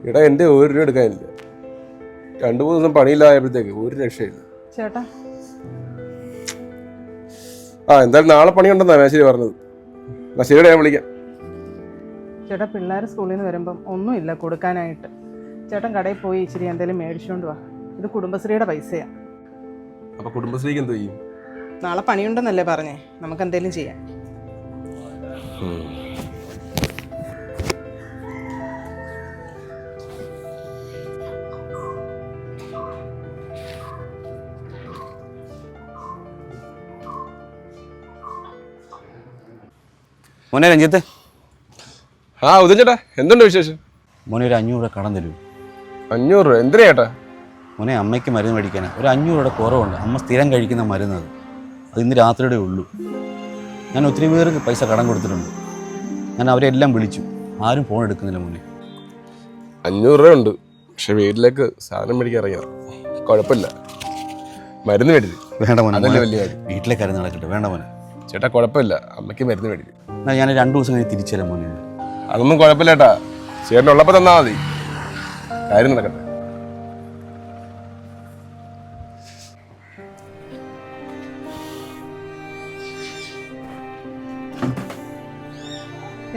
എടാ എൻ്റെ 1 രൂപ എടുക്കാനില്ല. 2-3 ദിവസം പണിയില്ലായപ്പോഴത്തേക്ക് ഒരു രക്ഷയില്ല ചേട്ടാ. എന്തായാലും നാളെ പണിയുണ്ടെന്നാ മേശരി പറഞ്ഞത്. ശരിയുടെ ഞാൻ വിളിക്കാം. ചേട്ടാ, പിള്ളേർ സ്കൂളിൽ നിന്ന് വരുമ്പം ഒന്നുമില്ല കൊടുക്കാനായിട്ട്. ചേട്ടൻ കടയിൽ പോയി ഇച്ചിരി എന്തെങ്കിലും മേടിച്ചുകൊണ്ട് വാ. ഇത് കുടുംബശ്രീയുടെ പൈസയാണ്. അപ്പൊ കുടുംബശ്രീക്ക് എന്തോ ചെയ്യും? നാളെ പണിയുണ്ടെന്നല്ലേ പറഞ്ഞേ, നമുക്ക് എന്തെങ്കിലും ചെയ്യാം. മോനെ രഞ്ജിത്ത്. ഉദയൻ ചേട്ടാ, എന്തുണ്ട് വിശേഷം? മോനെ ഒരു 500 രൂപ കടം തരൂ. 500 രൂപ എന്തിനാ ചേട്ടാ? മോനെ അമ്മയ്ക്ക് മരുന്ന് മേടിക്കാനാണ്. ഒരു 500 രൂപയുടെ കുറവുണ്ട്. അമ്മ സ്ഥിരം കഴിക്കുന്ന മരുന്നത്. അത് ഇന്ന് രാത്രിയുടെ ഉള്ളൂ. ഞാൻ ഒത്തിരി പേർക്ക് പൈസ കടം കൊടുത്തിട്ടുണ്ട്. ഞാൻ അവരെല്ലാം വിളിച്ചു, ആരും ഫോൺ എടുക്കുന്നില്ല മോനെ. 500 രൂപ ഉണ്ട്, പക്ഷെ വീട്ടിലേക്ക് സാധനം മേടിക്കാൻ ഇറങ്ങിയതാണ്. കുഴപ്പമില്ല, മരുന്ന് മേടിച്ചു. വേണ്ട മോനെ, അതല്ലേ വലിയ കാര്യം. വീട്ടിലേക്ക് കരുന്ന് നടക്കട്ടെ. വേണ്ട മോനെ. ചേട്ടാ കുഴപ്പമില്ല, അമ്മയ്ക്ക് മരുന്ന് മേടിക്കും. എന്നാൽ ഞാൻ 2 ദിവസം കഴിഞ്ഞ് തിരിച്ചു തരാം മോനെ. അതൊന്നും കുഴപ്പമില്ല ചേട്ടാ, ചേട്ടൻ ഉള്ളപ്പോൾ തന്നാൽ മതി, കാര്യം നടക്കട്ടെ.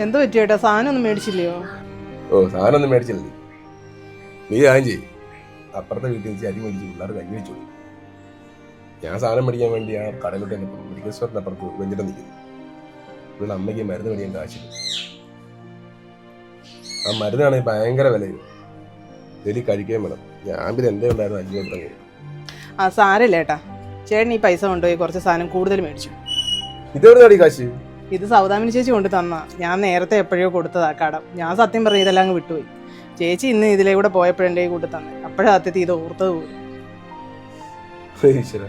എന്ത് പറ്റി ചേട്ടാ? സാധനം ഒന്നും മേടിച്ചില്ലയോ? സാധനം ഒന്നും മേടിച്ചില്ല. നീ കാര്യം ചെയ്യും, അപ്പുറത്തെ വീട്ടിൽ വെച്ച് അരി മേടിച്ച് പിള്ളേർ കഞ്ഞി വെച്ചു. ഞാൻ സാധനം മേടിക്കാൻ വേണ്ടി ആ കടയിലോട്ട് തന്നെ മെഡിക്കൽ സ്റ്റോറിൻ്റെ അപ്പുറത്ത് വെഞ്ചിട്ട് നിൽക്കുന്നു. ഇവിടെ അമ്മയ്ക്ക് മരുന്ന് മേടിക്കാൻ കാശില്ല. ആ മരുന്നാണെങ്കിൽ ഭയങ്കര വിലയും, ഡെയിലി കഴിക്കുകയും വേണം. ഞാൻ പിന്നെ എൻ്റെ ഉണ്ടായിരുന്നു 500 രൂപ. സാരമില്ല ഏട്ടാ, ചേട്ടൻ ഈ പൈസ കൊണ്ടുപോയി കുറച്ച് സാധനം കൂടുതൽ മേടിച്ചു. ഇതെവിടുന്നാടി കാശ്? ഇത് സൗദാമിനി ചേച്ചി കൊണ്ട് തന്നാ. ഞാൻ നേരത്തെ എപ്പോഴോ കൊടുത്തതാ കടം. ഞാൻ സത്യം പറഞ്ഞ ഇതെല്ലാം അങ്ങ് വിട്ടുപോയി. ചേച്ചി ഇന്ന് ഇതിലേ കൂടെ പോയപ്പോഴെൻ്റെ കൂട്ടി തന്നെ. അപ്പോഴാ സത്യത്തിൽ ഇത് ഓർത്തത് പോലും. ഈശ്വര,